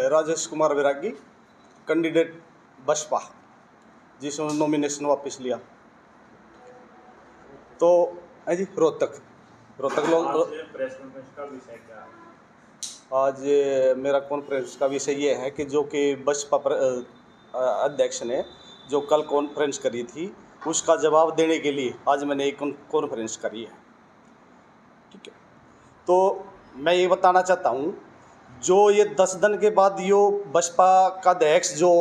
राजेश कुमार वैरागी, candidate Baspa, जिसने nomination वापस लिया। तो है जी रोहतक लोग। प्रेस कॉन्फ्रेंस का विषय क्या है? आज मेरा कॉन्फ्रेंस का विषय ये है कि जो कि बसपा अध्यक्ष ने जो कल कॉन्फ्रेंस करी थी उसका जवाब देने के लिए आज मैंने एक कॉन्फ्रेंस करी है। ठीक है, तो मैं ये बताना चाहता हूँ, जो ये 10 दिन के बाद यो बसपा का अध्यक्ष जो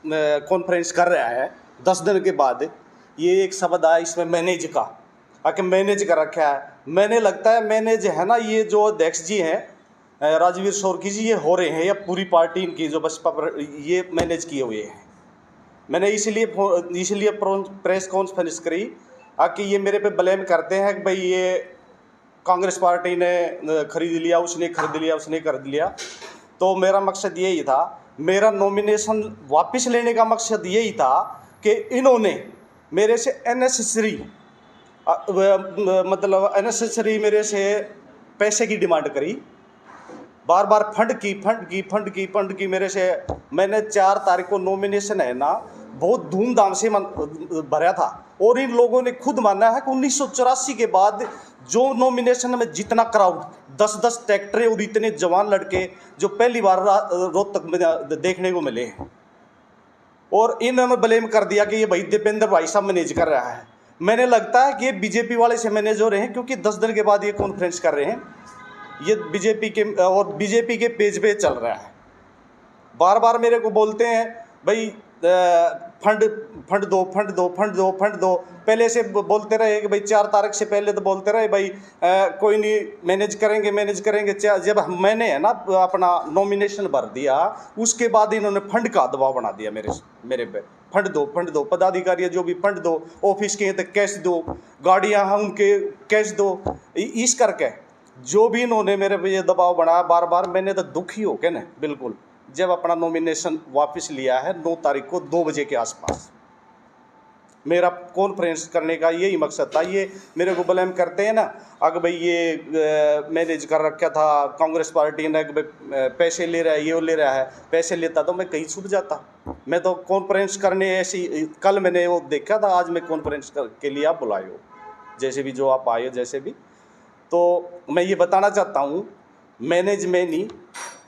कॉन्फ्रेंस कर रहा है 10 दिन के बाद, ये एक शब्द आया इसमें मैनेज का, आके मैनेज कर रखा है। मैंने लगता है मैनेज है ना, ये जो अध्यक्ष जी हैं राजवीर सोरकी जी, ये हो रहे हैं या पूरी पार्टी इनकी जो बसपा पर ये मैनेज किए हुए हैं। मैंने इसलिए प्रेस कॉन्फ्रेंस करी कि ये मेरे पे ब्लेम करते हैं कि भाई ये कांग्रेस पार्टी ने खरीद लिया, उसने खरीद लिया, उसने खरीद लिया। तो मेरा मकसद यही था, मेरा नॉमिनेशन वापस लेने का मकसद यही था कि इन्होंने मेरे से अननेसेसरी मेरे से पैसे की डिमांड करी, बार बार फंड की मेरे से। मैंने 4 तारीख को नॉमिनेशन है ना बहुत धूमधाम से भरा था, और इन लोगों ने खुद माना है कि 1984 के बाद जो नॉमिनेशन में जितना क्राउड 10-10 ट्रैक्टरें और इतने जवान लड़के जो पहली बार रोहतक में देखने को मिले हैं, और इन्होंने ब्लेम कर दिया कि ये भाई दीपेंद्र भाई साहब मैनेज कर रहा है। मैंने लगता है कि ये बीजेपी वाले से मैनेज हो रहे हैं, क्योंकि 10 दिन के बाद ये कॉन्फ्रेंस कर रहे हैं। ये बीजेपी के पेज पे चल रहा है। बार बार मेरे को बोलते हैं भाई फंड दो। पहले से बोलते रहे कि भाई 4 तारीख से पहले तो बोलते रहे भाई कोई नहीं, मैनेज करेंगे। जब मैंने है ना अपना नॉमिनेशन भर दिया, उसके बाद इन्होंने फंड का दबाव बना दिया मेरे पे। फंड दो, पदाधिकारी जो भी फंड दो, ऑफिस के तो कैश दो, गाड़ियाँ हैं उनके कैश दो। इस करके जो भी इन्होंने मेरे पे ये दबाव बनाया बार बार, मैंने तो दुखी हो के ना बिल्कुल जब अपना नॉमिनेशन वापस लिया है 9 तारीख को 2 बजे के आसपास। मेरा कॉन्फ्रेंस करने का यही मकसद था। ये मेरे को ब्लेम करते हैं ना, अगर भाई ये मैनेज कर रखा था कांग्रेस पार्टी ने, पैसे ले रहा है, ये ले रहा है। पैसे लेता तो मैं कहीं छुप जाता। मैं तो कॉन्फ्रेंस करने ऐसी, कल मैंने वो देखा था, आज मैं कॉन्फ्रेंस के लिए आप बुलाए हो, जैसे भी जो आप आए हो जैसे भी। तो मैं ये बताना चाहता हूँ, मैनेजमेंट ही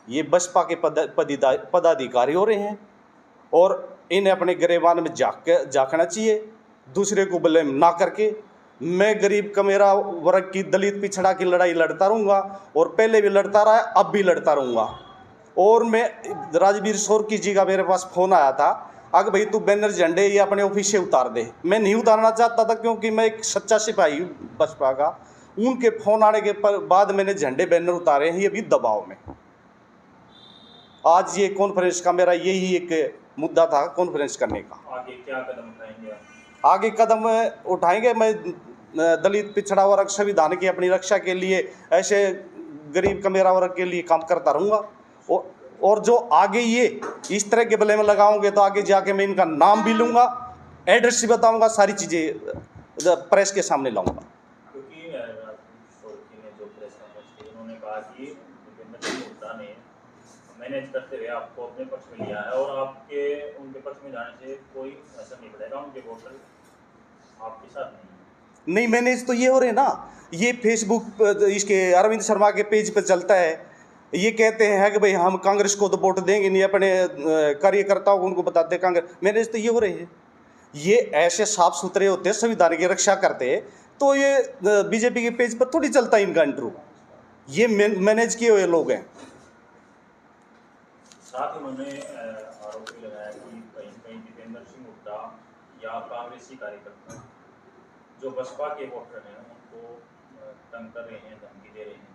ये बसपा के पदाधिकारी हो रहे हैं, और इन्हें अपने गिरेबान में झांकना चाहिए, दूसरे को ब्लेम ना करके। मैं गरीब कमेरा वर्ग की, दलित पिछड़ा की लड़ाई लड़ता रहूँगा, और पहले भी लड़ता रहा, अब भी लड़ता रहूँगा। और मैं राजवीर सोरकी जी का मेरे पास फ़ोन आया था, अगर भाई तू बैनर झंडे ये अपने ऑफिस से उतार दे। मैं नहीं उतारना चाहता था, क्योंकि मैं एक सच्चा सिपाही हूँ बसपा का। उनके फ़ोन आने के बाद मैंने झंडे बैनर उतारे हैं, ये भी दबाव में। आज ये कॉन्फ्रेंस का मेरा यही एक मुद्दा था कॉन्फ्रेंस करने का। आगे क्या कदम उठाएंगे? आगे कदम उठाएंगे, मैं दलित पिछड़ा वर्ग संविधान की अपनी रक्षा के लिए ऐसे गरीब कमेरा वर्ग के लिए काम करता रहूँगा। और जो आगे ये इस तरह के ब्लेम लगाओगे तो आगे जाके मैं इनका नाम भी लूँगा, एड्रेस भी बताऊँगा, सारी चीज़ें प्रेस के सामने लाऊँगा। क्योंकि सोरकी ने जो प्रेस कॉन्फ्रेंस की, उन्होंने कहा कि दीपेंद्र सिंह हुड्डा ने मैनेज करते हुए आपको अपने पक्ष में लिया है, और आपके उनके पक्ष में जाने से कोई असर नहीं पड़ेगा, उनके वोटर आपके साथ नहीं। मैनेज तो ये हो रहे ना, ये फेसबुक इसके अरविंद शर्मा के पेज पर चलता है। ये कहते हैं कि भाई हम कांग्रेस को तो वोट देंगे नहीं, अपने कार्यकर्ताओं को उनको बताते कांग्रेस। मैनेज तो ये हो रहे हैं। ये ऐसे साफ सुथरे होते, संविधान की रक्षा करते, तो ये बीजेपी के पेज पर थोड़ी चलता है इनका इंटरव्यू। ये मैनेज किए हुए लोग हैं। साथ ही उन्होंने आरोप भी लगाया कि कहीं कहीं दीपेंद्र सिंह हुड्डा या कांग्रेसी कार्यकर्ता जो बसपा के वोटर हैं उनको तंग कर रहे हैं, धमकी दे रहे हैं।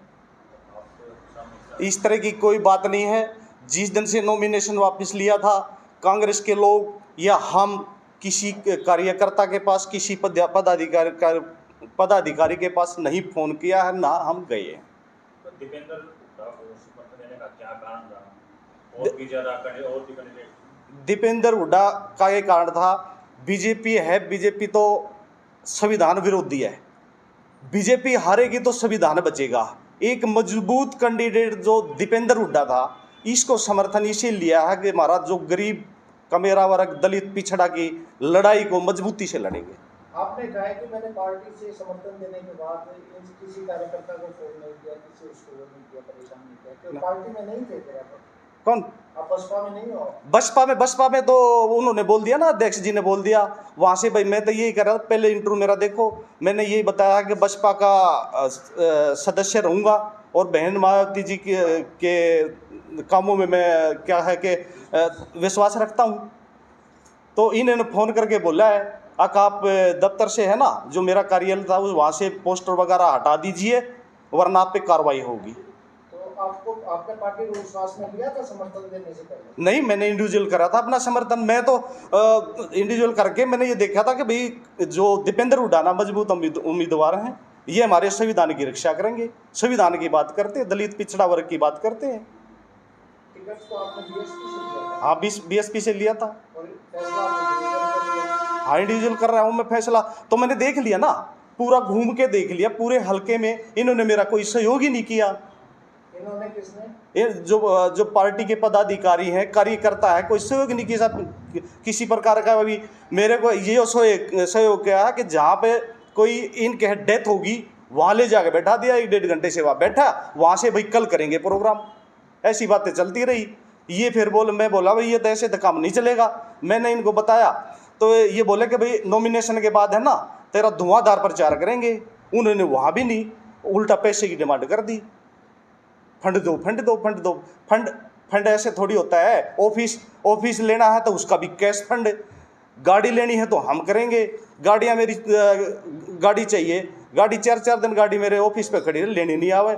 इस तरह की कोई बात नहीं है। जिस दिन से नॉमिनेशन वापस लिया था, कांग्रेस के लोग या हम किसी कार्यकर्ता के पास, किसी पदाधिकारी के पास नहीं फ़ोन किया है, ना हम गए हैं। तो दीपेंद्र हुड्डा को समर्थन देने का क्या कारण रहा? और भी ज़्यादा कैंडिडेट दीपेंद्र हुड्डा का ये कारण था, बीजेपी है, बीजेपी तो संविधान विरोधी है। बीजेपी हारेगी तो संविधान बचेगा। एक मजबूत कैंडिडेट जो दीपेंद्र हुड्डा था, इसको समर्थन इसीलिए लिया है कि हमारा जो गरीब कमेरा वर्ग दलित पिछड़ा की लड़ाई को मजबूती से लड़ेंगे। आपने कहा है कि मैंने पार्टी से समर्थन देने के बाद किसी कार्यकर्ता को फोन नहीं किया, किसी उसको वो नहीं किया, परेशान नहीं किया, क्यों पार्टी में नहीं थे तेरा पर? कौन? आप बसपा में नहीं हो? बसपा में तो उन्होंने बोल दिया ना, अध्यक्ष जी ने बोल दिया वहाँ से। भाई मैं तो यही कर रहा था, पहले इंटरव्यू मेरा देखो, मैंने यही बताया कि बसपा का सदस्य रहूँगा और बहन मायावती जी के कामों में मैं क्या है कि विश्वास रखता हूँ। तो इन्होंने फ़ोन करके बोला है आप दफ्तर से है ना, जो मेरा कार्यालय था वहाँ से पोस्टर वगैरह हटा दीजिए वरना आप पे कार्रवाई होगी। आपको आपने पार्टी को विश्वास में लिया था समर्थन देने से पहले? नहीं, मैंने इंडिविजुअल करा था अपना समर्थन। मैं तो इंडिविजुअल करके मैंने ये देखा था कि भाई जो दीपेंद्र हुड्डा मजबूत उम्मीदवार हैं, ये हमारे संविधान की रक्षा करेंगे, संविधान की बात करते हैं, दलित पिछड़ा वर्ग की बात करते हैं। टिकट तो आपने बीएसपी से लिया था? हाँ, बीएसपी से लिया था। और फैसला आपने इंडिविजुअल कर लिया? हाँ, इंडिविजुअल कर रहा हूँ मैं फैसला। तो मैंने देख लिया ना, पूरा घूम के देख लिया, पूरे हल्के में इन्होंने मेरा कोई सहयोग ही नहीं किया। इन्होंने किसने? ये जो पार्टी के पदाधिकारी हैं, कार्यकर्ता है, कोई सहयोग नहीं किया किसी प्रकार का। अभी मेरे को ये सहयोग किया कि जहाँ पे कोई इनके डेथ होगी वहाँ ले जाके बैठा दिया, 1-1.5 घंटे से वहाँ बैठा, वहाँ से भाई कल करेंगे प्रोग्राम। ऐसी बातें चलती रही। ये फिर मैं बोला भाई ये तो ऐसे तो काम नहीं चलेगा। मैंने इनको बताया तो ये बोले कि भाई नॉमिनेशन के बाद है ना तेरा धुआंधार प्रचार करेंगे। उन्होंने वहाँ भी नहीं, उल्टा पैसे की डिमांड कर दी, फंड दो फंड दो फंड दो। फंड ऐसे थोड़ी होता है। ऑफिस लेना है तो उसका भी कैश फंड, गाड़ी लेनी है तो हम करेंगे। गाड़ियाँ मेरी गाड़ी चाहिए, गाड़ी 4-4 दिन गाड़ी मेरे ऑफिस पे खड़ी है, लेनी नहीं आवे।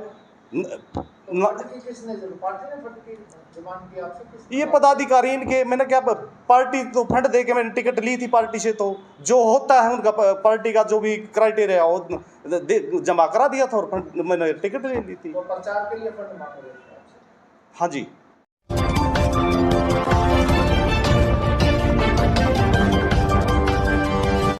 किसने पार्टी ने फंड की डिमांड की आपसे? किसने? ये पदाधिकारी इनके। मैंने क्या, पार्टी तो फंड दे के मैंने टिकट ली थी पार्टी से, तो जो होता है उनका पार्टी का जो भी क्राइटेरिया वो जमा करा दिया था और फंड मैंने टिकट ले ली थी। तो प्रचार के लिए फंड मांग रहे थे आपसे? हाँ जी।